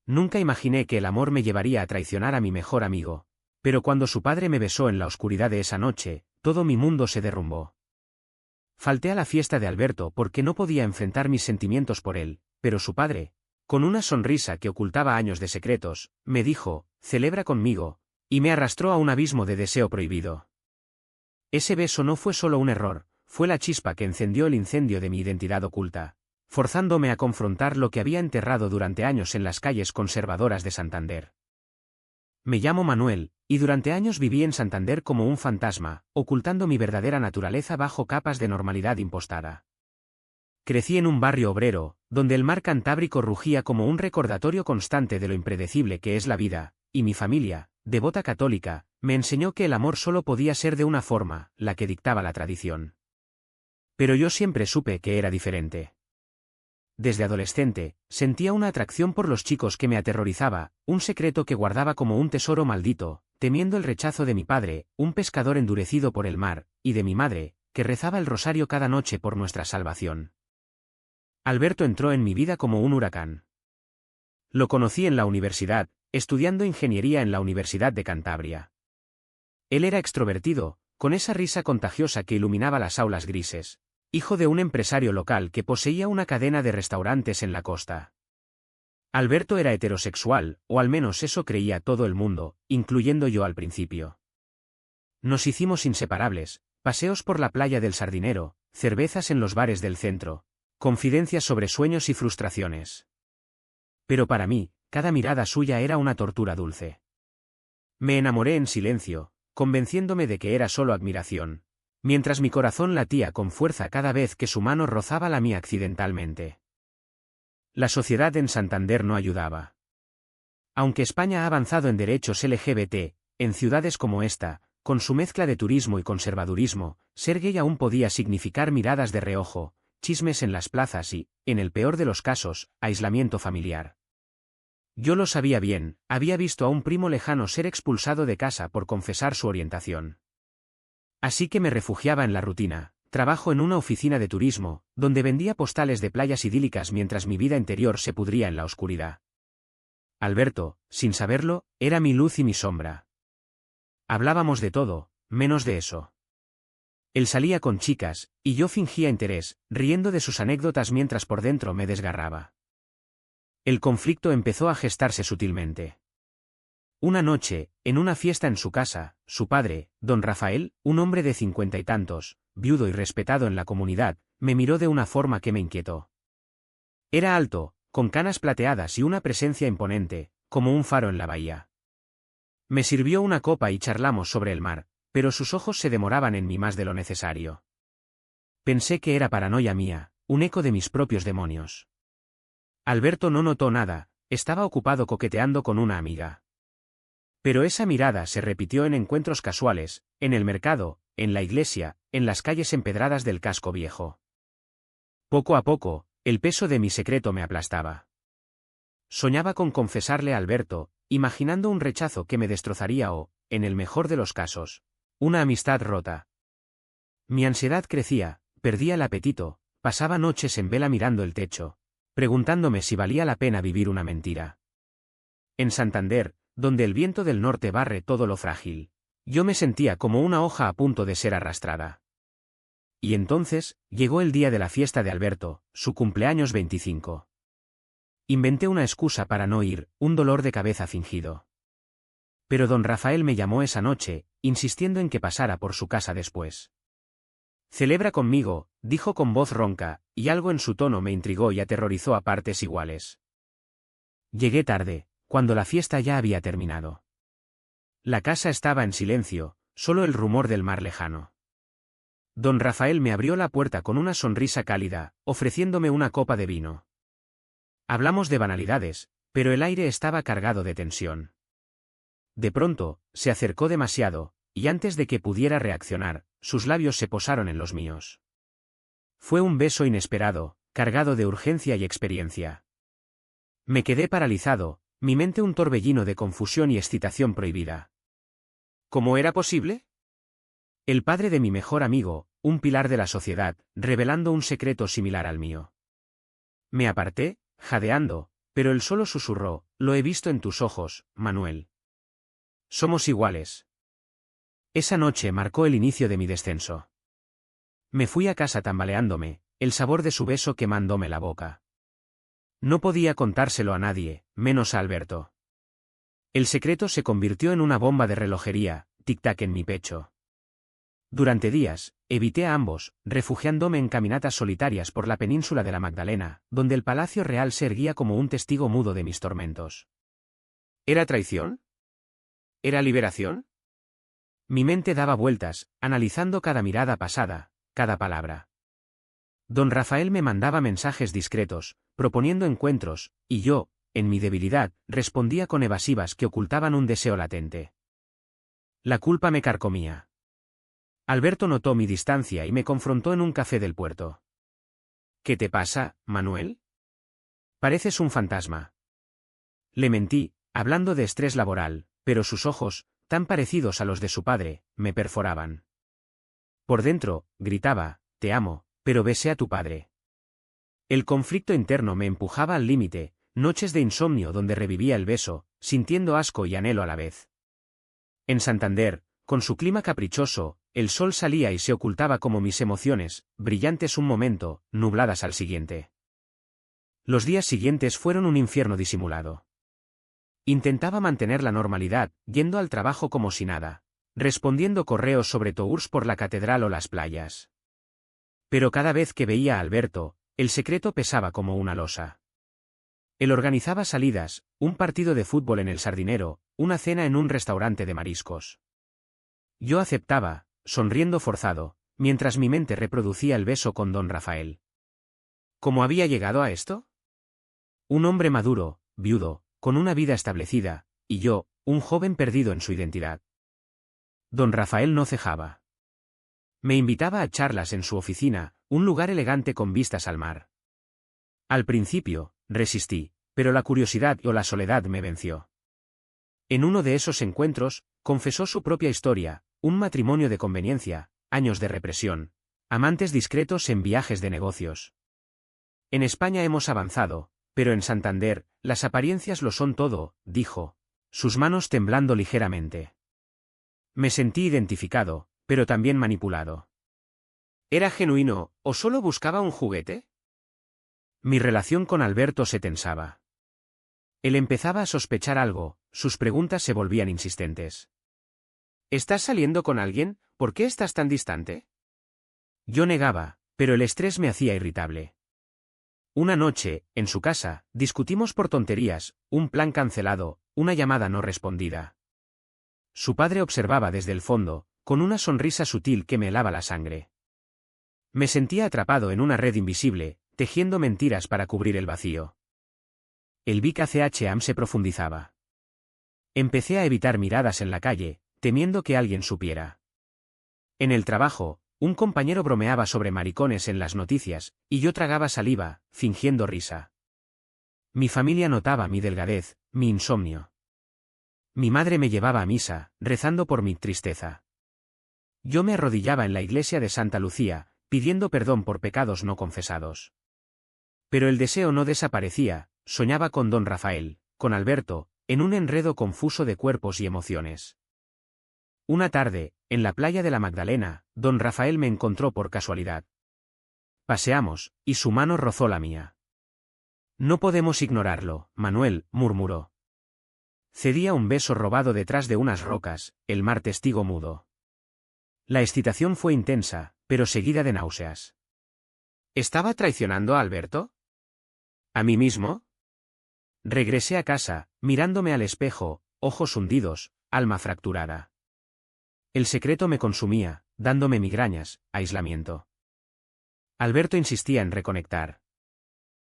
Nunca imaginé que el amor me llevaría a traicionar a mi mejor amigo, pero cuando su padre me besó en la oscuridad de esa noche, todo mi mundo se derrumbó. Falté a la fiesta de Alberto porque no podía enfrentar mis sentimientos por él, pero su padre, con una sonrisa que ocultaba años de secretos, me dijo, celebra conmigo, y me arrastró a un abismo de deseo prohibido. Ese beso no fue solo un error, fue la chispa que encendió el incendio de mi identidad oculta, forzándome a confrontar lo que había enterrado durante años en las calles conservadoras de Santander. Me llamo Manuel, y durante años viví en Santander como un fantasma, ocultando mi verdadera naturaleza bajo capas de normalidad impostada. Crecí en un barrio obrero, donde el mar Cantábrico rugía como un recordatorio constante de lo impredecible que es la vida, y mi familia, devota católica, me enseñó que el amor solo podía ser de una forma, la que dictaba la tradición. Pero yo siempre supe que era diferente. Desde adolescente, sentía una atracción por los chicos que me aterrorizaba, un secreto que guardaba como un tesoro maldito, temiendo el rechazo de mi padre, un pescador endurecido por el mar, y de mi madre, que rezaba el rosario cada noche por nuestra salvación. Alberto entró en mi vida como un huracán. Lo conocí en la universidad, estudiando ingeniería en la Universidad de Cantabria. Él era extrovertido, con esa risa contagiosa que iluminaba las aulas grises, hijo de un empresario local que poseía una cadena de restaurantes en la costa. Alberto era heterosexual, o al menos eso creía todo el mundo, incluyendo yo al principio. Nos hicimos inseparables, paseos por la playa del Sardinero, cervezas en los bares del centro, confidencias sobre sueños y frustraciones. Pero para mí, cada mirada suya era una tortura dulce. Me enamoré en silencio, convenciéndome de que era solo admiración, mientras mi corazón latía con fuerza cada vez que su mano rozaba la mía accidentalmente. La sociedad en Santander no ayudaba. Aunque España ha avanzado en derechos LGBT, en ciudades como esta, con su mezcla de turismo y conservadurismo, ser gay aún podía significar miradas de reojo, chismes en las plazas y, en el peor de los casos, aislamiento familiar. Yo lo sabía bien, había visto a un primo lejano ser expulsado de casa por confesar su orientación. Así que me refugiaba en la rutina, trabajo en una oficina de turismo, donde vendía postales de playas idílicas mientras mi vida interior se pudría en la oscuridad. Alberto, sin saberlo, era mi luz y mi sombra. Hablábamos de todo, menos de eso. Él salía con chicas, y yo fingía interés, riendo de sus anécdotas mientras por dentro me desgarraba. El conflicto empezó a gestarse sutilmente. Una noche, en una fiesta en su casa, su padre, don Rafael, un hombre de 50 y tantos, viudo y respetado en la comunidad, me miró de una forma que me inquietó. Era alto, con canas plateadas y una presencia imponente, como un faro en la bahía. Me sirvió una copa y charlamos sobre el mar, pero sus ojos se demoraban en mí más de lo necesario. Pensé que era paranoia mía, un eco de mis propios demonios. Alberto no notó nada, estaba ocupado coqueteando con una amiga. Pero esa mirada se repitió en encuentros casuales, en el mercado, en la iglesia, en las calles empedradas del casco viejo. Poco a poco, el peso de mi secreto me aplastaba. Soñaba con confesarle a Alberto, imaginando un rechazo que me destrozaría o, en el mejor de los casos, una amistad rota. Mi ansiedad crecía, perdía el apetito, pasaba noches en vela mirando el techo, preguntándome si valía la pena vivir una mentira. En Santander, donde el viento del norte barre todo lo frágil, yo me sentía como una hoja a punto de ser arrastrada. Y entonces, llegó el día de la fiesta de Alberto, su cumpleaños 25. Inventé una excusa para no ir, un dolor de cabeza fingido. Pero don Rafael me llamó esa noche, insistiendo en que pasara por su casa después. Celebra conmigo, dijo con voz ronca, y algo en su tono me intrigó y aterrorizó a partes iguales. Llegué tarde, cuando la fiesta ya había terminado. La casa estaba en silencio, solo el rumor del mar lejano. Don Rafael me abrió la puerta con una sonrisa cálida, ofreciéndome una copa de vino. Hablamos de banalidades, pero el aire estaba cargado de tensión. De pronto, se acercó demasiado, y antes de que pudiera reaccionar, sus labios se posaron en los míos. Fue un beso inesperado, cargado de urgencia y experiencia. Me quedé paralizado, mi mente un torbellino de confusión y excitación prohibida. ¿Cómo era posible? El padre de mi mejor amigo, un pilar de la sociedad, revelando un secreto similar al mío. Me aparté, jadeando, pero él solo susurró, Lo he visto en tus ojos, Manuel. Somos iguales. Esa noche marcó el inicio de mi descenso. Me fui a casa tambaleándome, el sabor de su beso quemándome la boca. No podía contárselo a nadie, menos a Alberto. El secreto se convirtió en una bomba de relojería, tic-tac en mi pecho. Durante días, evité a ambos, refugiándome en caminatas solitarias por la península de la Magdalena, donde el Palacio Real se erguía como un testigo mudo de mis tormentos. ¿Era traición? ¿Era liberación? Mi mente daba vueltas, analizando cada mirada pasada, cada palabra. Don Rafael me mandaba mensajes discretos, proponiendo encuentros, y yo, en mi debilidad, respondía con evasivas que ocultaban un deseo latente. La culpa me carcomía. Alberto notó mi distancia y me confrontó en un café del puerto. ¿Qué te pasa, Manuel? Pareces un fantasma. Le mentí, hablando de estrés laboral, pero sus ojos, tan parecidos a los de su padre, me perforaban. Por dentro, gritaba, te amo, pero besé a tu padre. El conflicto interno me empujaba al límite, noches de insomnio donde revivía el beso, sintiendo asco y anhelo a la vez. En Santander, con su clima caprichoso, el sol salía y se ocultaba como mis emociones, brillantes un momento, nubladas al siguiente. Los días siguientes fueron un infierno disimulado. Intentaba mantener la normalidad, yendo al trabajo como si nada, respondiendo correos sobre Tours por la catedral o las playas. Pero cada vez que veía a Alberto, el secreto pesaba como una losa. Él organizaba salidas, un partido de fútbol en el Sardinero, una cena en un restaurante de mariscos. Yo aceptaba, sonriendo forzado, mientras mi mente reproducía el beso con don Rafael. ¿Cómo había llegado a esto? Un hombre maduro, viudo, con una vida establecida, y yo, un joven perdido en su identidad. Don Rafael no cejaba. Me invitaba a charlas en su oficina, un lugar elegante con vistas al mar. Al principio, resistí, pero la curiosidad o la soledad me venció. En uno de esos encuentros, confesó su propia historia, un matrimonio de conveniencia, años de represión, amantes discretos en viajes de negocios. En España hemos avanzado, pero en Santander, las apariencias lo son todo, dijo, sus manos temblando ligeramente. Me sentí identificado, pero también manipulado. ¿Era genuino, o solo buscaba un juguete? Mi relación con Alberto se tensaba. Él empezaba a sospechar algo, sus preguntas se volvían insistentes. ¿Estás saliendo con alguien? ¿Por qué estás tan distante? Yo negaba, pero el estrés me hacía irritable. Una noche, en su casa, discutimos por tonterías, un plan cancelado, una llamada no respondida. Su padre observaba desde el fondo, con una sonrisa sutil que me helaba la sangre. Me sentía atrapado en una red invisible, tejiendo mentiras para cubrir el vacío. El Big ACHAM se profundizaba. Empecé a evitar miradas en la calle, temiendo que alguien supiera. En el trabajo, un compañero bromeaba sobre maricones en las noticias, y yo tragaba saliva, fingiendo risa. Mi familia notaba mi delgadez, mi insomnio. Mi madre me llevaba a misa, rezando por mi tristeza. Yo me arrodillaba en la iglesia de Santa Lucía, pidiendo perdón por pecados no confesados. Pero el deseo no desaparecía, soñaba con don Rafael, con Alberto, en un enredo confuso de cuerpos y emociones. Una tarde, en la playa de la Magdalena, don Rafael me encontró por casualidad. Paseamos, y su mano rozó la mía. No podemos ignorarlo, Manuel, murmuró. Cedía un beso robado detrás de unas rocas, el mar testigo mudo. La excitación fue intensa, pero seguida de náuseas. ¿Estaba traicionando a Alberto? ¿A mí mismo? Regresé a casa, mirándome al espejo, ojos hundidos, alma fracturada. El secreto me consumía, dándome migrañas, aislamiento. Alberto insistía en reconectar.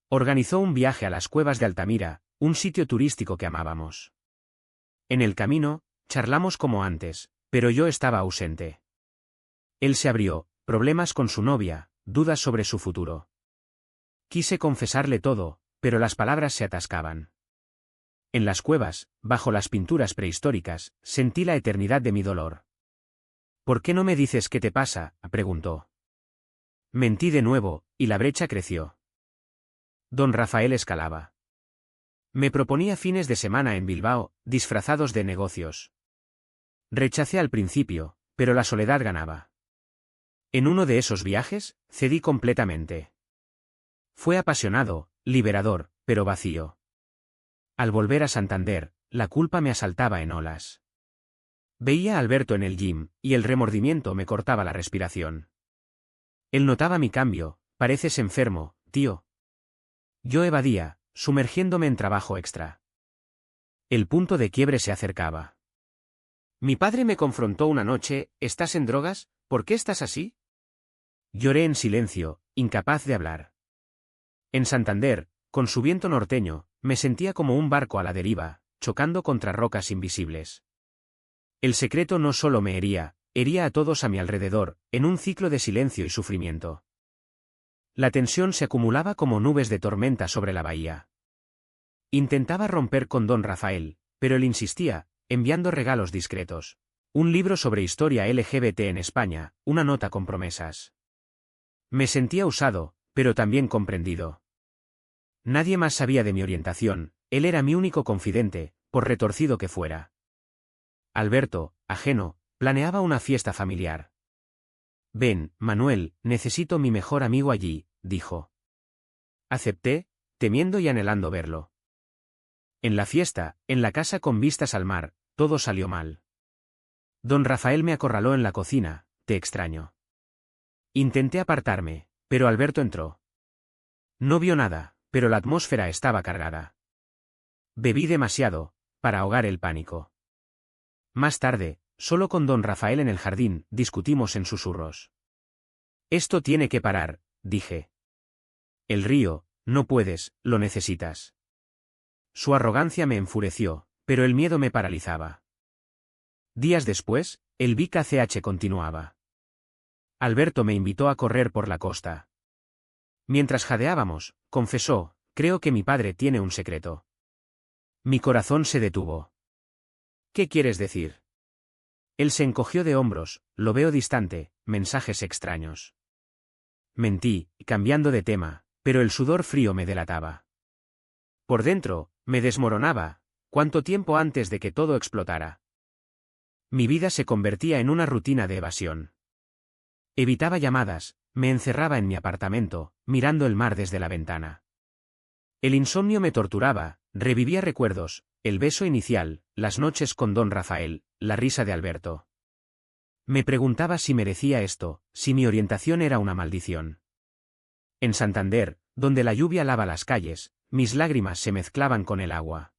Organizó un viaje a las cuevas de Altamira, un sitio turístico que amábamos. En el camino, charlamos como antes, pero yo estaba ausente. Él se abrió, problemas con su novia, dudas sobre su futuro. Quise confesarle todo, pero las palabras se atascaban. En las cuevas, bajo las pinturas prehistóricas, sentí la eternidad de mi dolor. ¿Por qué no me dices qué te pasa?, preguntó. Mentí de nuevo, y la brecha creció. Don Rafael escalaba. Me proponía fines de semana en Bilbao, disfrazados de negocios. Rechacé al principio, pero la soledad ganaba. En uno de esos viajes, cedí completamente. Fue apasionado, liberador, pero vacío. Al volver a Santander, la culpa me asaltaba en olas. Veía a Alberto en el gym, y el remordimiento me cortaba la respiración. Él notaba mi cambio. Pareces enfermo, tío. Yo evadía, sumergiéndome en trabajo extra. El punto de quiebre se acercaba. Mi padre me confrontó una noche. ¿Estás en drogas? ¿Por qué estás así? Lloré en silencio, incapaz de hablar. En Santander, con su viento norteño, me sentía como un barco a la deriva, chocando contra rocas invisibles. El secreto no solo me hería a todos a mi alrededor, en un ciclo de silencio y sufrimiento. La tensión se acumulaba como nubes de tormenta sobre la bahía. Intentaba romper con don Rafael, pero él insistía, enviando regalos discretos. Un libro sobre historia LGBT en España, una nota con promesas. Me sentía usado, pero también comprendido. Nadie más sabía de mi orientación, él era mi único confidente, por retorcido que fuera. Alberto, ajeno, planeaba una fiesta familiar. Ven, Manuel, necesito mi mejor amigo allí, dijo. Acepté, temiendo y anhelando verlo. En la fiesta, en la casa con vistas al mar, todo salió mal. Don Rafael me acorraló en la cocina. Te extraño. Intenté apartarme, pero Alberto entró. No vio nada, pero la atmósfera estaba cargada. Bebí demasiado, para ahogar el pánico. Más tarde, solo con don Rafael en el jardín, discutimos en susurros. Esto tiene que parar, dije. El río, no puedes, lo necesitas. Su arrogancia me enfureció, pero el miedo me paralizaba. Días después, el BKCH continuaba. Alberto me invitó a correr por la costa. Mientras jadeábamos, confesó, creo que mi padre tiene un secreto. Mi corazón se detuvo. ¿Qué quieres decir? Él se encogió de hombros, lo veo distante, mensajes extraños. Mentí, cambiando de tema, pero el sudor frío me delataba. Por dentro, me desmoronaba, cuánto tiempo antes de que todo explotara. Mi vida se convertía en una rutina de evasión. Evitaba llamadas, me encerraba en mi apartamento, mirando el mar desde la ventana. El insomnio me torturaba, revivía recuerdos, el beso inicial, las noches con don Rafael, la risa de Alberto. Me preguntaba si merecía esto, si mi orientación era una maldición. En Santander, donde la lluvia lava las calles, mis lágrimas se mezclaban con el agua.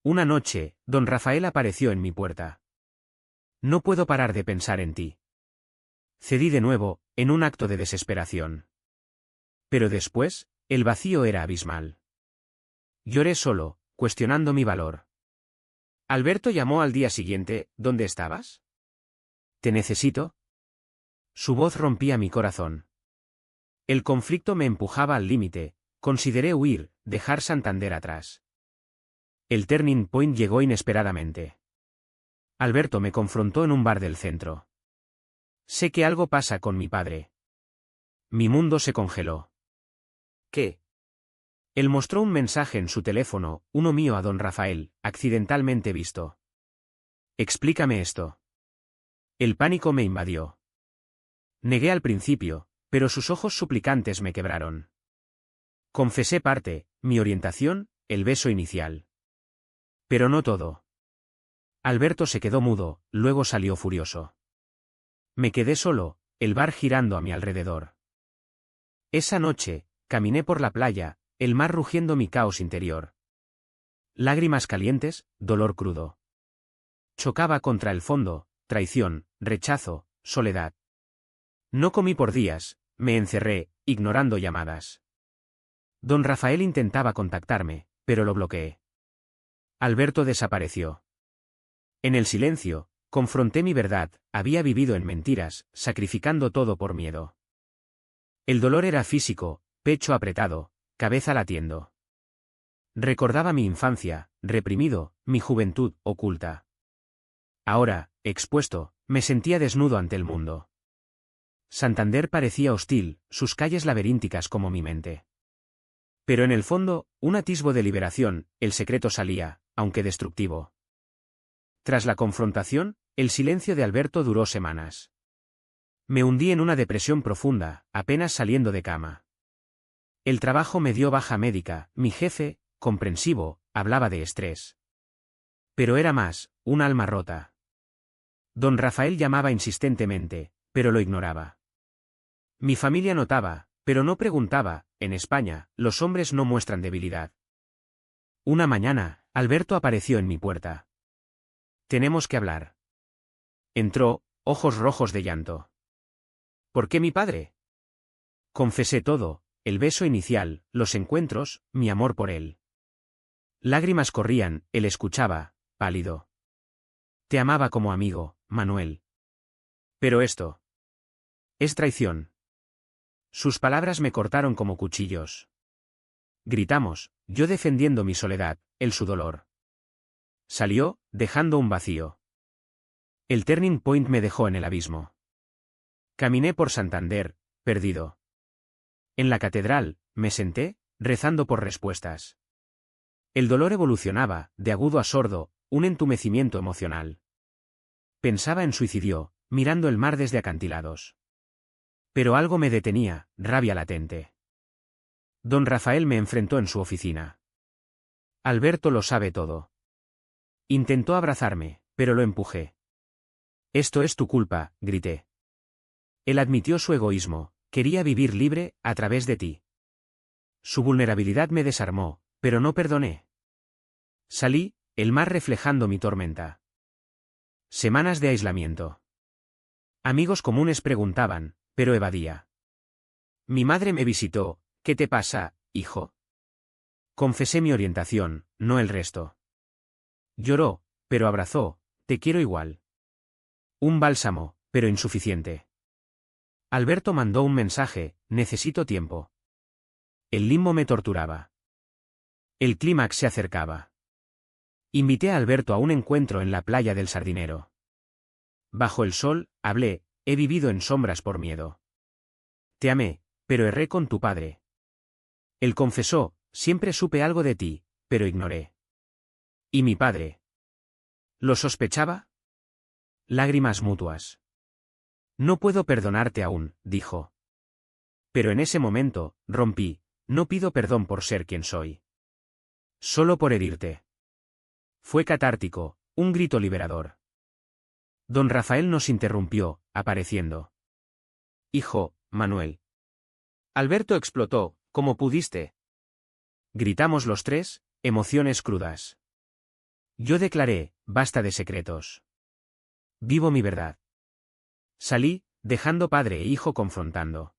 Una noche, don Rafael apareció en mi puerta. No puedo parar de pensar en ti. Cedí de nuevo, en un acto de desesperación. Pero después, el vacío era abismal. Lloré solo, cuestionando mi valor. Alberto llamó al día siguiente. ¿Dónde estabas? ¿Te necesito? Su voz rompía mi corazón. El conflicto me empujaba al límite, consideré huir, dejar Santander atrás. El turning point llegó inesperadamente. Alberto me confrontó en un bar del centro. Sé que algo pasa con mi padre. Mi mundo se congeló. ¿Qué? Él mostró un mensaje en su teléfono, uno mío a don Rafael, accidentalmente visto. Explícame esto. El pánico me invadió. Negué al principio, pero sus ojos suplicantes me quebraron. Confesé parte, mi orientación, el beso inicial. Pero no todo. Alberto se quedó mudo, luego salió furioso. Me quedé solo, el bar girando a mi alrededor. Esa noche, caminé por la playa, el mar rugiendo mi caos interior. Lágrimas calientes, dolor crudo. Chocaba contra el fondo, traición, rechazo, soledad. No comí por días, me encerré, ignorando llamadas. Don Rafael intentaba contactarme, pero lo bloqueé. Alberto desapareció. En el silencio, confronté mi verdad, había vivido en mentiras, sacrificando todo por miedo. El dolor era físico, pecho apretado, cabeza latiendo. Recordaba mi infancia, reprimido, mi juventud, oculta. Ahora, expuesto, me sentía desnudo ante el mundo. Santander parecía hostil, sus calles laberínticas como mi mente. Pero en el fondo, un atisbo de liberación, el secreto salía, aunque destructivo. Tras la confrontación, el silencio de Alberto duró semanas. Me hundí en una depresión profunda, apenas saliendo de cama. El trabajo me dio baja médica, mi jefe, comprensivo, hablaba de estrés. Pero era más, un alma rota. Don Rafael llamaba insistentemente, pero lo ignoraba. Mi familia notaba, pero no preguntaba. En España, los hombres no muestran debilidad. Una mañana, Alberto apareció en mi puerta. Tenemos que hablar. Entró, ojos rojos de llanto. ¿Por qué mi padre? Confesé todo, el beso inicial, los encuentros, mi amor por él. Lágrimas corrían, él escuchaba, pálido. Te amaba como amigo, Manuel. Pero esto es traición. Sus palabras me cortaron como cuchillos. Gritamos, yo defendiendo mi soledad, él su dolor. Salió, dejando un vacío. El turning point me dejó en el abismo. Caminé por Santander, perdido. En la catedral, me senté, rezando por respuestas. El dolor evolucionaba, de agudo a sordo, un entumecimiento emocional. Pensaba en suicidio, mirando el mar desde acantilados. Pero algo me detenía, rabia latente. Don Rafael me enfrentó en su oficina. Alberto lo sabe todo. Intentó abrazarme, pero lo empujé. Esto es tu culpa, grité. Él admitió su egoísmo, quería vivir libre, a través de ti. Su vulnerabilidad me desarmó, pero no perdoné. Salí, el mar reflejando mi tormenta. Semanas de aislamiento. Amigos comunes preguntaban, pero evadía. Mi madre me visitó, ¿qué te pasa, hijo? Confesé mi orientación, no el resto. Lloró, pero abrazó, te quiero igual. Un bálsamo, pero insuficiente. Alberto mandó un mensaje, necesito tiempo. El limbo me torturaba. El clímax se acercaba. Invité a Alberto a un encuentro en la playa del Sardinero. Bajo el sol, hablé, he vivido en sombras por miedo. Te amé, pero erré con tu padre. Él confesó, siempre supe algo de ti, pero ignoré. ¿Y mi padre? ¿Lo sospechaba? Lágrimas mutuas. No puedo perdonarte aún, dijo. Pero en ese momento, rompí, no pido perdón por ser quien soy. Solo por herirte. Fue catártico, un grito liberador. Don Rafael nos interrumpió, apareciendo. Hijo, Manuel. Alberto explotó, ¿cómo pudiste? Gritamos los tres, emociones crudas. Yo declaré, basta de secretos. Vivo mi verdad. Salí, dejando padre e hijo confrontando.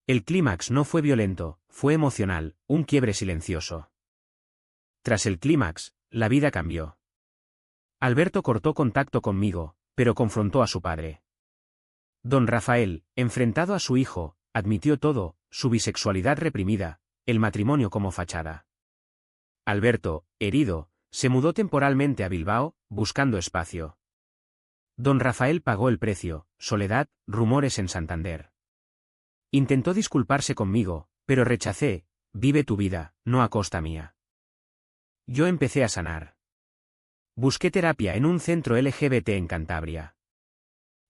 El clímax no fue violento, fue emocional, un quiebre silencioso. Tras el clímax, la vida cambió. Alberto cortó contacto conmigo, pero confrontó a su padre. Don Rafael, enfrentado a su hijo, admitió todo, su bisexualidad reprimida, el matrimonio como fachada. Alberto, herido, se mudó temporalmente a Bilbao, buscando espacio. Don Rafael pagó el precio, soledad, rumores en Santander. Intentó disculparse conmigo, pero rechacé, vive tu vida, no a costa mía. Yo empecé a sanar. Busqué terapia en un centro LGBT en Cantabria.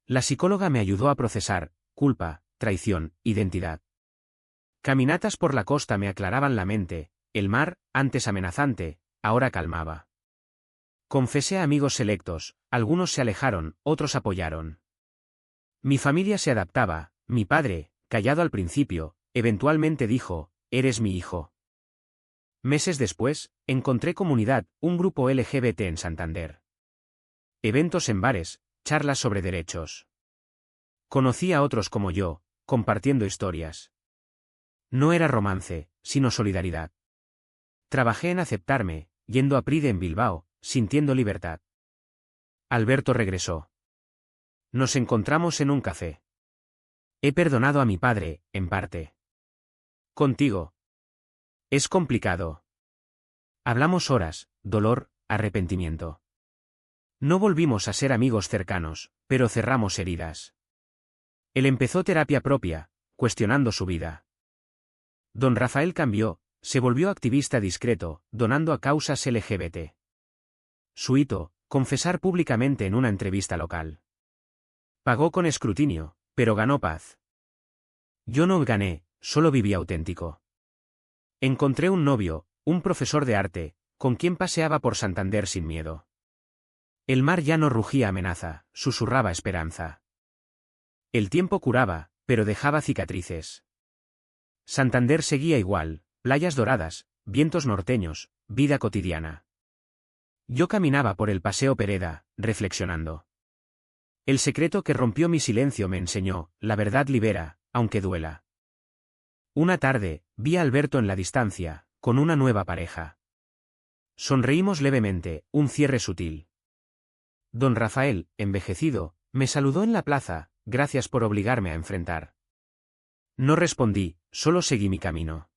La psicóloga me ayudó a procesar, culpa, traición, identidad. Caminatas por la costa me aclaraban la mente, el mar, antes amenazante, ahora calmaba. Confesé a amigos selectos, algunos se alejaron, otros apoyaron. Mi familia se adaptaba, mi padre, callado al principio, eventualmente dijo, eres mi hijo. Meses después, encontré comunidad, un grupo LGBT en Santander. Eventos en bares, charlas sobre derechos. Conocí a otros como yo, compartiendo historias. No era romance, sino solidaridad. Trabajé en aceptarme, yendo a Pride en Bilbao, sintiendo libertad. Alberto regresó. Nos encontramos en un café. He perdonado a mi padre, en parte. Contigo. Es complicado. Hablamos horas, dolor, arrepentimiento. No volvimos a ser amigos cercanos, pero cerramos heridas. Él empezó terapia propia, cuestionando su vida. Don Rafael cambió, se volvió activista discreto, donando a causas LGBT. Su hito, confesar públicamente en una entrevista local. Pagó con escrutinio, pero ganó paz. Yo no gané, solo viví auténtico. Encontré un novio, un profesor de arte, con quien paseaba por Santander sin miedo. El mar ya no rugía amenaza, susurraba esperanza. El tiempo curaba, pero dejaba cicatrices. Santander seguía igual, playas doradas, vientos norteños, vida cotidiana. Yo caminaba por el Paseo Pereda, reflexionando. El secreto que rompió mi silencio me enseñó, la verdad libera, aunque duela. Una tarde, vi a Alberto en la distancia, con una nueva pareja. Sonreímos levemente, un cierre sutil. Don Rafael, envejecido, me saludó en la plaza, gracias por obligarme a enfrentar. No respondí, solo seguí mi camino.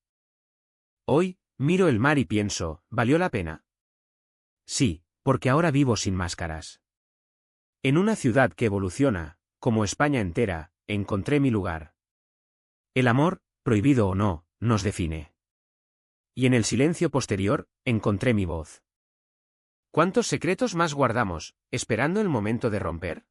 Hoy, miro el mar y pienso, ¿valió la pena? Sí, porque ahora vivo sin máscaras. En una ciudad que evoluciona, como España entera, encontré mi lugar. El amor, prohibido o no, nos define. Y en el silencio posterior, encontré mi voz. ¿Cuántos secretos más guardamos, esperando el momento de romper?